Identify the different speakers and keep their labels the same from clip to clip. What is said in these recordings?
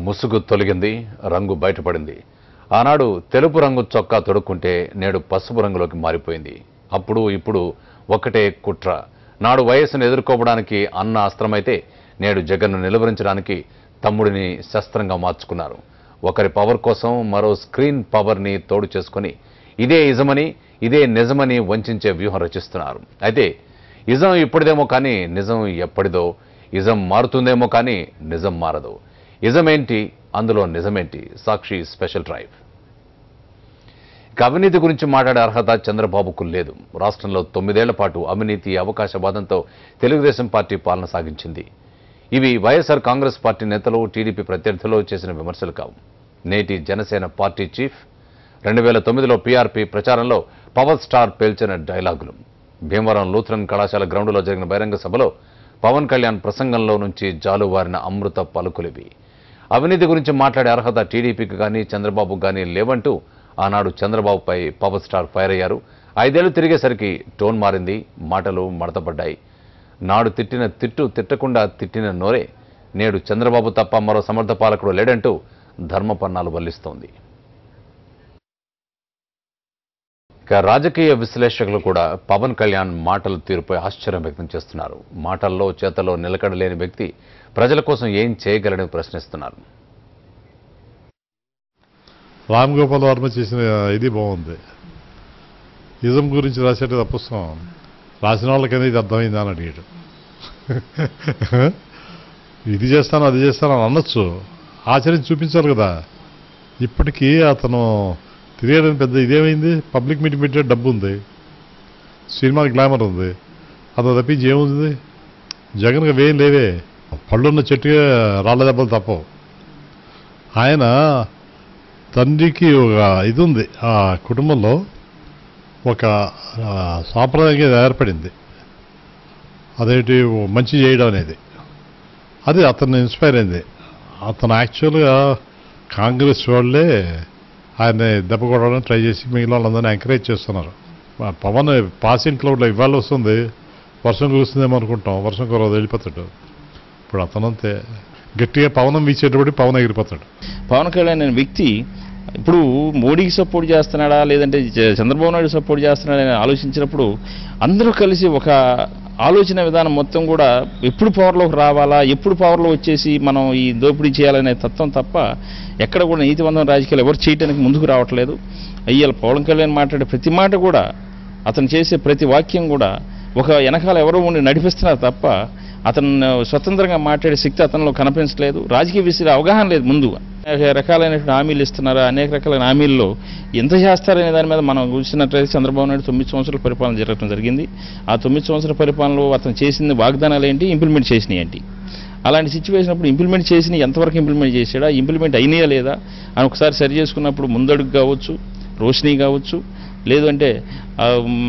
Speaker 1: ముసుగు తొలగింది, రంగు బయటపడింది. ఆనాడు తెలుపు రంగు చొక్కా తొడుక్కుంటే నేడు పసుపు రంగులోకి మారిపోయింది. అప్పుడు ఇప్పుడు ఒకటే కుట్ర. నాడు వయస్సును ఎదుర్కోవడానికి అన్న అస్త్రమైతే నేడు జగన్ను నిలువరించడానికి తమ్ముడిని శస్త్రంగా మార్చుకున్నారు. ఒకరి పవర్ కోసం మరో స్క్రీన్ పవర్ని తోడు చేసుకుని ఇదే ఇజమని, ఇదే నిజమని వంచే వ్యూహం రచిస్తున్నారు. అయితే ఇజం ఇప్పటిదేమో కానీ నిజం ఎప్పటిదో, ఇజం మారుతుందేమో కానీ నిజం మారదు. ఇజమేంటి, అందులో నిజమేంటి? సాక్షి స్పెషల్ డ్రైవ్. అవినీతి గురించి మాట్లాడే అర్హత చంద్రబాబుకు లేదు. రాష్ట్రంలో 9 ఏళ్ల పాటు అవినీతి అవకాశవాదంతో తెలుగుదేశం పార్టీ పాలన సాగించింది. ఇవి వైఎస్ఆర్ కాంగ్రెస్ పార్టీ నేతలు, టీడీపీ ప్రత్యర్థులు చేసిన విమర్శలు కావు. నేటి జనసేన పార్టీ చీఫ్ 2009లో పీఆర్పీ ప్రచారంలో పవర్ స్టార్ పేల్చిన డైలాగులు. భీమవరం లూథరన్ కళాశాల గ్రౌండ్లో జరిగిన బహిరంగ సభలో పవన్ కళ్యాణ్ ప్రసంగంలో నుంచి జాలువారిన అమృత పలుకులివి. అవినీతి గురించి మాట్లాడే అర్హత టీడీపీకి కానీ చంద్రబాబుకు కానీ లేవంటూ ఆనాడు చంద్రబాబుపై పవర్ స్టార్ ఫైర్ అయ్యారు. 5 ఏళ్లు తిరిగేసరికి టోన్ మారింది, మాటలు మడతపడ్డాయి. నాడు తిట్టిన తిట్టు తిట్టకుండా తిట్టిన నోరే నేడు చంద్రబాబు తప్ప మరో సమర్థ పాలకుడు లేడంటూ ధర్మపన్నాలు వల్లిస్తోంది. రాజకీయ విశ్లేషకులు కూడా పవన్ కళ్యాణ్ మాటల తీరుపై ఆశ్చర్యం వ్యక్తం చేస్తున్నారు. మాటల్లో చేతల్లో నిలకడలేని వ్యక్తి ప్రజల కోసం ఏం చేయగలని ప్రశ్నిస్తున్నారు.
Speaker 2: రామ్ గోపాల్ వర్మ చేసిన ఇది బాగుంది. ఇజం గురించి రాసేట పుస్తకం రాసిన వాళ్ళకైనా ఇది అర్థమైంది అని అడిగాడు. ఇది చేస్తాను అది చేస్తాను అని అనొచ్చు, ఆచరించి చూపించాలి కదా. ఇప్పటికీ అతను తిరిగేయడం పెద్ద ఇదేమైంది. పబ్లిక్ మీటింగ్ పెట్టే డబ్బు ఉంది, సినిమా గ్లామర్ ఉంది, అతను తప్పించి ఏముంది. జగన్గా వేయం లేవే, పళ్ళున్న చెట్టుగా రాళ్ళ దెబ్బలు తప్పవు. ఆయన తండ్రికి ఒక ఇది ఉంది, ఆ కుటుంబంలో ఒక సాంప్రదాయంగా ఏర్పడింది, అదేంటి మంచి చేయడం అనేది. అది అతన్ని ఇన్స్పైర్ అయింది. అతను యాక్చువల్గా కాంగ్రెస్ వాళ్ళే ఆయన దెబ్బ కొట్టడానికి ట్రై చేసి మిగిలిన వాళ్ళందరినీ ఎంకరేజ్ చేస్తున్నారు. పవన్ పాసింగ్ క్లౌడ్లో ఇవాళ వస్తుంది, వర్షం కురుస్తుందేమో అనుకుంటాం, వర్షం కురవదు, వెళ్ళిపోతాడు. ఇప్పుడు అతనంతే గట్టిగా పవనం వీచేటప్పుడు పవన్ ఎగిరిపోతాడు.
Speaker 3: పవన్ కళ్యాణ్ అనే వ్యక్తి ఇప్పుడు మోడీకి సపోర్ట్ చేస్తున్నాడా లేదంటే చంద్రబాబు నాయుడు సపోర్ట్ చేస్తున్నాడా అని ఆలోచించినప్పుడు అందరూ కలిసి ఒక ఆలోచన విధానం మొత్తం కూడా ఎప్పుడు పవర్లోకి రావాలా, ఎప్పుడు పవర్లో వచ్చేసి మనం ఈ దోపిడీ చేయాలనే తత్వం తప్ప ఎక్కడ కూడా నీతివంతం రాజకీయాలు ఎవరు చేయడానికి ముందుకు రావట్లేదు. అయ్యాల పవన్ కళ్యాణ్ మాట్లాడే ప్రతి మాట కూడా, అతను చేసే ప్రతి వాక్యం కూడా ఒక వెనకాల ఎవరో ఉండి నడిపిస్తున్నారు తప్ప అతను స్వతంత్రంగా మాట్లాడే శక్తి అతనిలో కనిపించలేదు. రాజకీయ విషయాలు అవగాహన లేదు. ముందు అనేక రకాలైనటువంటి హామీలు ఇస్తున్నారు. అనేక రకాలైన హామీల్లో ఎంత చేస్తారనే దాని మీద మనం చూసినట్లయితే చంద్రబాబు నాయుడు 9 సంవత్సరాల పరిపాలన జరగడం జరిగింది. ఆ 9 సంవత్సరాల పరిపాలనలో అతను చేసిన వాగ్దానాలు ఏంటి, ఇంప్లిమెంట్ చేసినవి ఏంటి, అలాంటి సిచ్యువేషన్ అప్పుడు ఇంప్లిమెంట్ చేసిన ఎంతవరకు ఇంప్లిమెంట్ చేసాడా, ఇంప్లిమెంట్ అయినాయా లేదా అని ఒకసారి సరి చేసుకున్నప్పుడు ముందడుగు కావచ్చు, రోషిని కావచ్చు, లేదు అంటే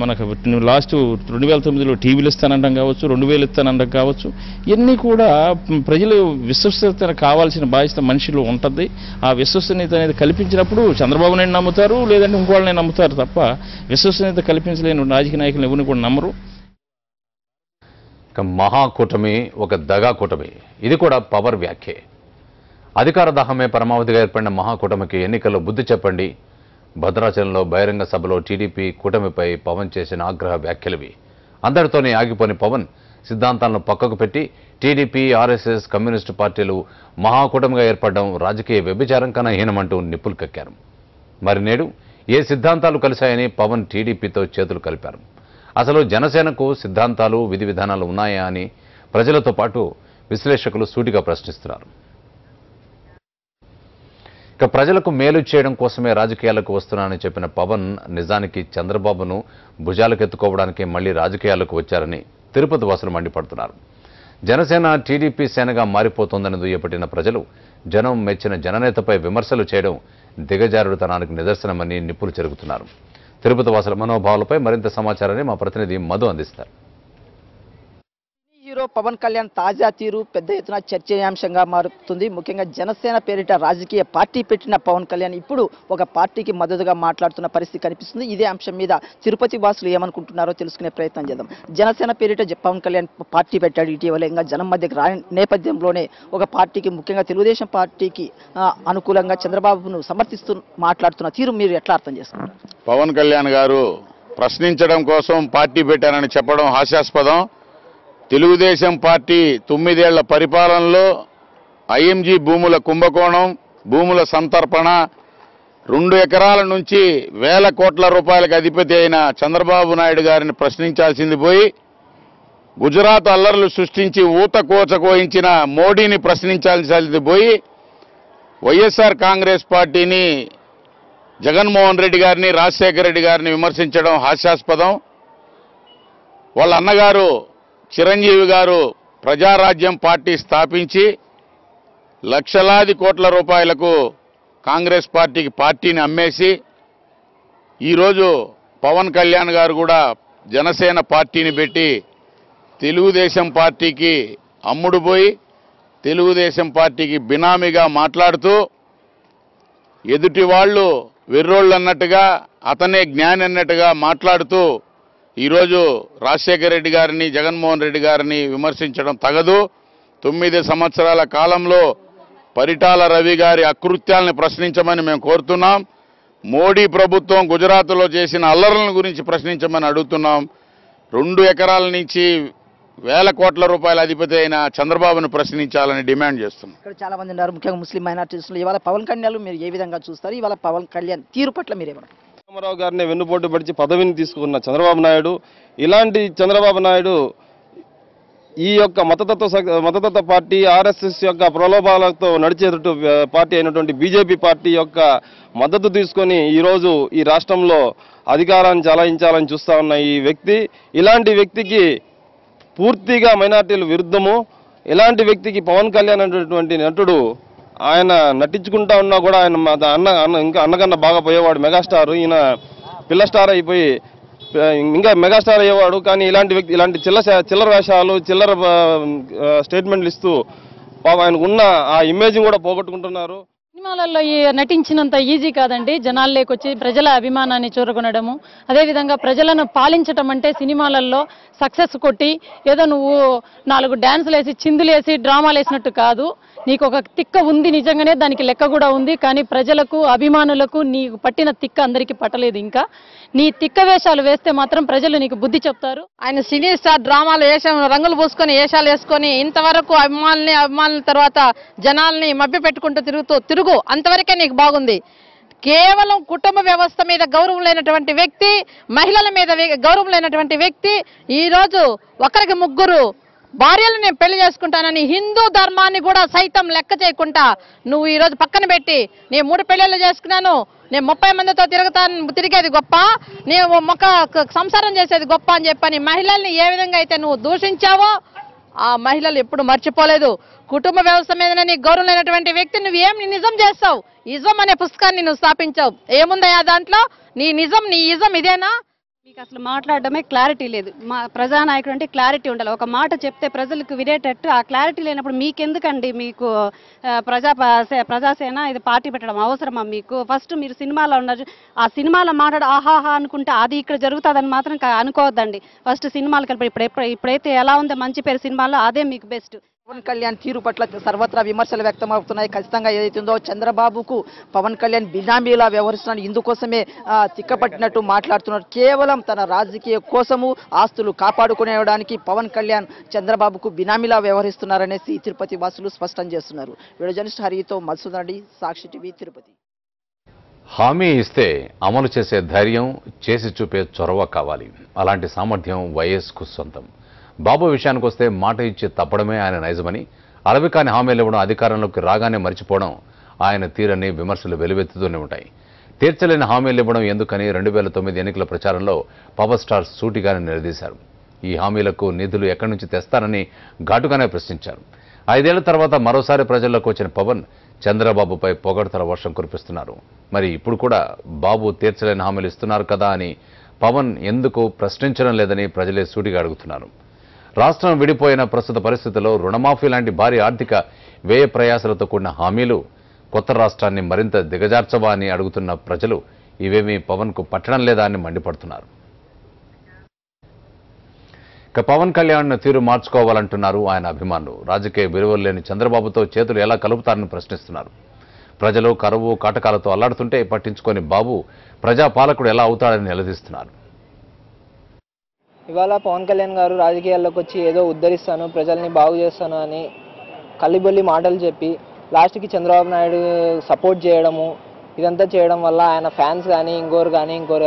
Speaker 3: మనకు లాస్ట్ 2009లో టీవీలు ఇస్తానంటాం కావచ్చు, 2000 ఇస్తానంటాం కావచ్చు, ఇవన్నీ కూడా ప్రజలు విశ్వసనీయత కావాల్సిన బాధ్యత మనిషిలో ఉంటుంది. ఆ విశ్వసనీయత అనేది కల్పించినప్పుడు చంద్రబాబు నాయుడు నమ్ముతారు, లేదంటే ఇంకోళ్ళని నమ్ముతారు తప్ప విశ్వసనీయత కల్పించలేని రాజకీయ నాయకులు ఎవరిని కూడా నమ్మరు.
Speaker 1: మహాకూటమి ఒక దగా కూటమి. ఇది కూడా పవర్ వ్యాఖ్యే. అధికార దాహమే పరమావధిగా ఏర్పడిన మహాకూటమికి ఎన్నికల్లో బుద్ధి చెప్పండి. భద్రాచలంలో బహిరంగ సభలో టీడీపీ కూటమిపై పవన్ చేసిన ఆగ్రహ వ్యాఖ్యలవి. అందరితోనే ఆగిపోని పవన్ సిద్ధాంతాలను పక్కకు పెట్టి టీడీపీ, ఆర్ఎస్ఎస్, కమ్యూనిస్టు పార్టీలు మహాకూటమిగా ఏర్పడడం రాజకీయ వ్యభిచారం కన్నా హీనమంటూ నిప్పులు కక్కారు. మరి నేడు ఏ సిద్ధాంతాలు కలిశాయని పవన్ టీడీపీతో చేతులు కలిపారు? అసలు జనసేనకు సిద్ధాంతాలు, విధి విధానాలు ఉన్నాయా అని ప్రజలతో పాటు విశ్లేషకులు సూటిగా ప్రశ్నిస్తున్నారు. ప్రజలకు మేలు చేయడం కోసమే రాజకీయాలకు వస్తున్నానని చెప్పిన పవన్ నిజానికి చంద్రబాబును భుజాలకెత్తుకోవడానికి మళ్లీ రాజకీయాలకు వచ్చారని తిరుపతి వాసులు మండిపడుతున్నారు. జనసేన టీడీపీ సేనగా మారిపోతోందని దుయ్యబట్టిన ప్రజలు జనం మెచ్చిన జననేతపై విమర్శలు చేయడం దిగజారుడుతనానికి నిదర్శనమని నిప్పులు చెరుగుతున్నారు. తిరుపతి వాసుల మనోభావాలపై మరింత సమాచారాన్ని మా ప్రతినిధి మధు అందిస్తారు.
Speaker 4: ఏపీలో పవన్ కళ్యాణ్ తాజా తీరు పెద్ద ఎత్తున చర్చనీయాంశంగా మారుతుంది. ముఖ్యంగా జనసేన పేరిట రాజకీయ పార్టీ పెట్టిన పవన్ కళ్యాణ్ ఇప్పుడు ఒక పార్టీకి మద్దతుగా మాట్లాడుతున్న పరిస్థితి కనిపిస్తుంది. ఇదే అంశం మీద తిరుపతి వాసులు ఏమనుకుంటున్నారో తెలుసుకునే ప్రయత్నం చేద్దాం. జనసేన పేరిట పవన్ కళ్యాణ్ పార్టీ పెట్టాడు. ఇటీవల ఇంకా జనం మధ్యకి రాని నేపథ్యంలోనే ఒక పార్టీకి, ముఖ్యంగా తెలుగుదేశం పార్టీకి అనుకూలంగా చంద్రబాబును సమర్థిస్తూ మాట్లాడుతున్న తీరు మీరు ఎట్లా అర్థం చేసుకుంటారు?
Speaker 5: పవన్ కళ్యాణ్ గారు ప్రశ్నించడం కోసం పార్టీ పెట్టారని చెప్పడం హాస్యాస్పదం. తెలుగుదేశం పార్టీ 9 ఏళ్ల పరిపాలనలో ఐఎంజీ భూముల కుంభకోణం, భూముల సంతర్పణ, 2 ఎకరాల నుంచి వేల కోట్ల రూపాయలకు అధిపతి అయిన చంద్రబాబు నాయుడు గారిని ప్రశ్నించాల్సింది పోయి, గుజరాత్ అల్లర్లు సృష్టించి ఊతకోచ కోయించిన మోడీని ప్రశ్నించాల్సింది పోయి, వైఎస్ఆర్ కాంగ్రెస్ పార్టీని, జగన్మోహన్ రెడ్డి గారిని, రాజశేఖర రెడ్డి గారిని విమర్శించడం హాస్యాస్పదం. వాళ్ళ అన్నగారు చిరంజీవి గారు ప్రజారాజ్యం పార్టీ స్థాపించి లక్షలాది కోట్ల రూపాయలకు కాంగ్రెస్ పార్టీని అమ్మేసి, ఈరోజు పవన్ కళ్యాణ్ గారు కూడా జనసేన పార్టీని పెట్టి తెలుగుదేశం పార్టీకి అమ్ముడుపోయి తెలుగుదేశం పార్టీకి బినామీగా మాట్లాడుతూ, ఎదుటి వాళ్ళు వెర్రోళ్ళు అన్నట్టుగా, అతనే జ్ఞాని అన్నట్టుగా మాట్లాడుతూ ఈరోజు రాజశేఖర రెడ్డి గారిని, జగన్మోహన్ రెడ్డి గారిని విమర్శించడం తగదు. 9 సంవత్సరాల కాలంలో పరిటాల రవి గారి అకృత్యాలను ప్రశ్నించమని మేము కోరుతున్నాం. మోడీ ప్రభుత్వం గుజరాత్లో చేసిన అల్లర్లను గురించి ప్రశ్నించమని అడుగుతున్నాం. 2 ఎకరాల నుంచి వేల కోట్ల రూపాయల అధిపతి అయిన చంద్రబాబును ప్రశ్నించాలని డిమాండ్ చేస్తున్నాం.
Speaker 4: ఇక్కడ చాలా మంది ఉన్నారు, ముఖ్యంగా ముస్లిం మైనారిటీస్లో. ఇవాళ పవన్ కళ్యాణ్ మీరు ఏ విధంగా చూస్తారు? ఇవాళ పవన్ కళ్యాణ్ తీరు పట్ల మీరేమన్నారు?
Speaker 6: రామారావు గారిని వెన్నుపోటు పడిచి పదవిని తీసుకున్న చంద్రబాబు నాయుడు, ఇలాంటి చంద్రబాబు నాయుడు ఈ యొక్క మతతత్వ పార్టీ, ఆర్ఎస్ఎస్ యొక్క ప్రలోభాలతో నడిచేటట్టు పార్టీ అయినటువంటి బీజేపీ పార్టీ యొక్క మద్దతు తీసుకొని ఈరోజు ఈ రాష్ట్రంలో అధికారాన్ని చలాయించాలని చూస్తా ఉన్న ఈ వ్యక్తి, ఇలాంటి వ్యక్తికి పూర్తిగా మైనార్టీల విరుద్ధము. ఇలాంటి వ్యక్తికి పవన్ కళ్యాణ్ అనేటువంటి నటుడు ఆయన నటించుకుంటా ఉన్నా కూడా ఆయన ఇంకా అన్నకన్నా బాగా పోయేవాడు మెగాస్టార్. ఈయన పిల్ల స్టార్ అయిపోయి ఇంకా మెగాస్టార్ అయ్యేవాడు. కానీ ఇలాంటి వ్యక్తి ఇలాంటి చిల్లర వేషాలు, చిల్లర స్టేట్మెంట్లు ఇస్తూ ఆయనకు ఉన్న ఆ ఇమేజ్ కూడా పోగొట్టుకుంటున్నారు.
Speaker 7: సినిమాలలో నటించినంత ఈజీ కాదండి జనాల్లోకి వచ్చి ప్రజల అభిమానాన్ని చూరగొనడము. అదేవిధంగా ప్రజలను పాలించటం అంటే సినిమాలలో సక్సెస్ కొట్టి ఏదో నువ్వు 4 డ్యాన్సులు వేసి, చిందులేసి, డ్రామాలు వేసినట్టు కాదు. నీకు ఒక తిక్క ఉంది, నిజంగానే దానికి లెక్క కూడా ఉంది. కానీ ప్రజలకు, అభిమానులకు నీకు పట్టిన తిక్క అందరికీ పట్టలేదు. ఇంకా నీ తిక్క వేషాలు వేస్తే మాత్రం ప్రజలు నీకు బుద్ధి చెప్తారు.
Speaker 8: ఆయన సినీ స్టార్ డ్రామాలు రంగులు పూసుకొని, వేషాలు వేసుకొని ఇంతవరకు అభిమానుల తర్వాత జనాల్ని మభ్య పెట్టుకుంటూ తిరుగు అంతవరకే నీకు బాగుంది. కేవలం కుటుంబ వ్యవస్థ మీద గౌరవం లేనటువంటి వ్యక్తి, మహిళల మీద గౌరవం లేనటువంటి వ్యక్తి, ఈరోజు ఒకరికి 3 భార్యలు నేను పెళ్లి చేసుకుంటానని హిందూ ధర్మాన్ని కూడా సైతం లెక్క చేయకుండా నువ్వు ఈరోజు పక్కన పెట్టి, నేను 3 పెళ్లిళ్ళు చేసుకున్నాను, నేను 30 మందితో తిరిగేది గొప్ప, నేను సంసారం చేసేది గొప్ప అని చెప్పని మహిళల్ని ఏ విధంగా అయితే నువ్వు దూషించావో ఆ మహిళలు ఎప్పుడు మర్చిపోలేదు. కుటుంబ వ్యవస్థ మీద నీకు గౌరవం లేనటువంటి వ్యక్తి నువ్వు ఏం నిజం చేస్తావు? ఇజం అనే పుస్తకాన్ని నువ్వు స్థాపించావు. ఏముందయ్యా దాంట్లో? నీ ఇజం ఇదేనా?
Speaker 9: మీకు అసలు మాట్లాడడమే క్లారిటీ లేదు. మా ప్రజానాయకుడు అంటే క్లారిటీ ఉండాలి. ఒక మాట చెప్తే ప్రజలకు వినేటట్టు ఆ క్లారిటీ లేనప్పుడు మీకెందుకండి మీకు ప్రజాసేన ఇది పార్టీ పెట్టడం అవసరమా మీకు? ఫస్ట్ మీరు సినిమాలో ఉన్నారు, ఆ సినిమాలో మాట్లాడు ఆహాహా అనుకుంటే అది ఇక్కడ జరుగుతుందని మాత్రం అనుకోవద్దండి. ఫస్ట్ సినిమాలకు వెళ్ళి ఇప్పుడైతే ఎలా ఉందో మంచి పేరు సినిమాలో, అదే మీకు బెస్ట్.
Speaker 4: పవన్ కళ్యాణ్ తీరు పట్ల సర్వత్రా విమర్శలు వ్యక్తమవుతున్నాయి. ఖచ్చితంగా ఏదైతుందో చంద్రబాబుకు పవన్ కళ్యాణ్ బినామీలా వ్యవహరిస్తున్నాడు, ఇందుకోసమే తిక్కపట్టినట్టు మాట్లాడుతున్నారు. కేవలం తన రాజకీయ కోసము ఆస్తులు కాపాడుకునేయడానికి పవన్ కళ్యాణ్ చంద్రబాబుకు బినామీలా వ్యవహరిస్తున్నారనేసి తిరుపతి వాసులు స్పష్టం చేస్తున్నారు. వీడియో జర్నలిస్ట్ హరితో మధుసూదన్ రెడ్డి, సాక్షి టీవీ, తిరుపతి.
Speaker 1: హామీ ఇస్తే అమలు చేసే ధైర్యం, చేసి చూపే చొరవ కావాలి. అలాంటి సామర్థ్యం వైఎస్కు సొంతం. బాబు విషయానికి వస్తే మాట ఇచ్చి తప్పడమే ఆయన నైజమని, అలవికాని హామీలు ఇవ్వడం, అధికారంలోకి రాగానే మర్చిపోవడం ఆయన తీరని విమర్శలు వెలువెత్తుతూనే ఉంటాయి. తీర్చలేని హామీలు ఇవ్వడం ఎందుకని 2009 ఎన్నికల ప్రచారంలో పవర్ స్టార్ సూటిగానే నిలదీశారు. ఈ హామీలకు నిధులు ఎక్కడి నుంచి తెస్తారని ఘాటుగానే ప్రశ్నించారు. 5 ఏళ్ల తర్వాత మరోసారి ప్రజల్లోకి వచ్చిన పవన్ చంద్రబాబుపై పొగడ్తల వర్షం కురిపిస్తున్నారు. మరి ఇప్పుడు కూడా బాబు తీర్చలేని హామీలు ఇస్తున్నారు కదా అని పవన్ ఎందుకు ప్రశ్నించడం లేదని ప్రజలే సూటిగా అడుగుతున్నారు. రాష్ట్రం విడిపోయిన ప్రస్తుత పరిస్థితుల్లో రుణమాఫీ లాంటి భారీ ఆర్థిక వ్యయ ప్రయాసాలతో కూడిన హామీలు కొత్త రాష్ట్రాన్ని మరింత దిగజార్చవా అని అడుగుతున్న ప్రజలు ఇవేమీ పవన్కు పట్టడం లేదా అని మండిపడుతున్నారు. ఇక పవన్ కళ్యాణ్ తీరు మార్చుకోవాలంటున్నారు ఆయన అభిమానులు. రాజకీయ విలువలు లేని చంద్రబాబుతో చేతులు ఎలా కలుపుతారని ప్రశ్నిస్తున్నారు. ప్రజలు కరువు కాటకాలతో అల్లాడుతుంటే పట్టించుకొని బాబు ప్రజాపాలకుడు ఎలా అవుతాడని నిలదీస్తున్నారు.
Speaker 10: ఇవాళ పవన్ కళ్యాణ్ గారు రాజకీయాల్లోకి వచ్చి ఏదో ఉద్ధరిస్తాను, ప్రజల్ని బాగు చేస్తాను అని కల్లిబొల్లి మాటలు చెప్పి లాస్ట్కి చంద్రబాబు నాయుడు సపోర్ట్ చేయడము, ఇదంతా చేయడం వల్ల ఆయన ఫ్యాన్స్ కానీ ఇంకోరు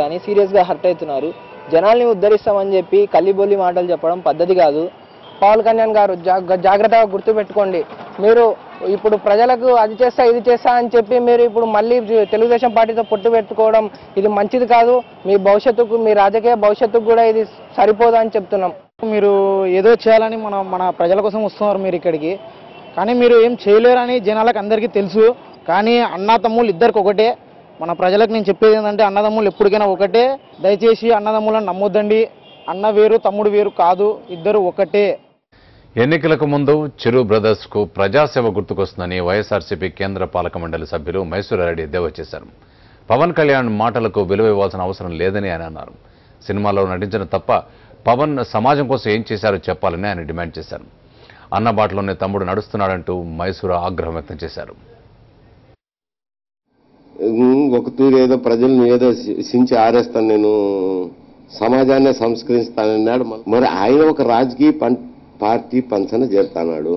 Speaker 10: కానీ సీరియస్గా హర్ట్ అవుతున్నారు. జనాల్ని ఉద్ధరిస్తామని చెప్పి కల్లిబొల్లి మాటలు చెప్పడం పద్ధతి కాదు. పవన్ కళ్యాణ్ గారు జాగ్రత్తగా గుర్తుపెట్టుకోండి. మీరు ఇప్పుడు ప్రజలకు అది చేస్తా ఇది చేస్తా అని చెప్పి మీరు ఇప్పుడు మళ్ళీ తెలుగుదేశం పార్టీతో పొట్టు పెట్టుకోవడం ఇది మంచిది కాదు. మీ భవిష్యత్తుకు, మీ రాజకీయ భవిష్యత్తుకు కూడా ఇది సరిపోదు అని చెప్తున్నాం.
Speaker 11: మీరు ఏదో చేయాలని మన ప్రజల కోసం వస్తున్నారు మీరు ఇక్కడికి, కానీ మీరు ఏం చేయలేరని జనాలకు అందరికీ తెలుసు. కానీ అన్నదమ్ములు ఇద్దరికి ఒకటే. మన ప్రజలకు నేను చెప్పేది ఏంటంటే అన్నదమ్ములు ఎప్పటికైనా ఒకటే. దయచేసి అన్నదమ్ములను నమ్మొద్దండి. అన్న వేరు తమ్ముడు వేరు కాదు, ఇద్దరు ఒకటే.
Speaker 1: ఎన్నికలకు ముందు చిరు బ్రదర్స్ కు ప్రజాసేవ గుర్తుకొస్తుందని వైఎస్ఆర్సీపీ కేంద్ర పాలక మండలి సభ్యులు మైసూరారెడ్డి ఎద్దేవా చేశారు. పవన్ కళ్యాణ్ మాటలకు విలువ ఇవ్వాల్సిన అవసరం లేదని ఆయన అన్నారు. సినిమాలో నటించడం తప్ప పవన్ సమాజం కోసం ఏం చేశారో చెప్పాలని ఆయన డిమాండ్ చేశారు. అన్నబాటలోనే తమ్ముడు నడుస్తున్నాడంటూ మైసూరా ఆగ్రహం వ్యక్తం చేశారు.
Speaker 12: ఒక తూరు ఏదో ప్రజలను ఏదో సించి ఆరేస్తాను, నేను సమాజాన్ని సంస్కరిస్తానన్నాడు. మరి ఆయన ఒక రాజకీయ పార్టీ పంచన చేరుతున్నాడు.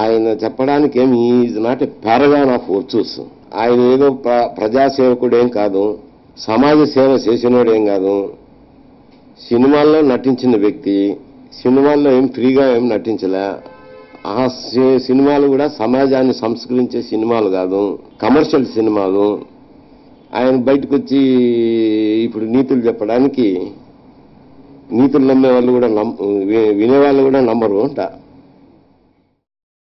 Speaker 12: ఆయన చెప్పడానికి ఏమి is not a Paragon of virtues. ఆయన ఏదో ప్రజాసేవకుడేం కాదు, సమాజ సేవ చేసినోడేం కాదు. సినిమాల్లో నటించిన వ్యక్తి, సినిమాల్లో ఏం ఫ్రీగా ఏం నటించలే. ఆ సినిమాలు కూడా సమాజాన్ని సంస్కరించే సినిమాలు కాదు, కమర్షియల్ సినిమాలు. ఆయన బయటకు వచ్చి ఇప్పుడు నీతులు చెప్పడానికి నీతులు నమ్మే వాళ్ళు కూడా వినేవాళ్ళు కూడా నమ్మరు అంట.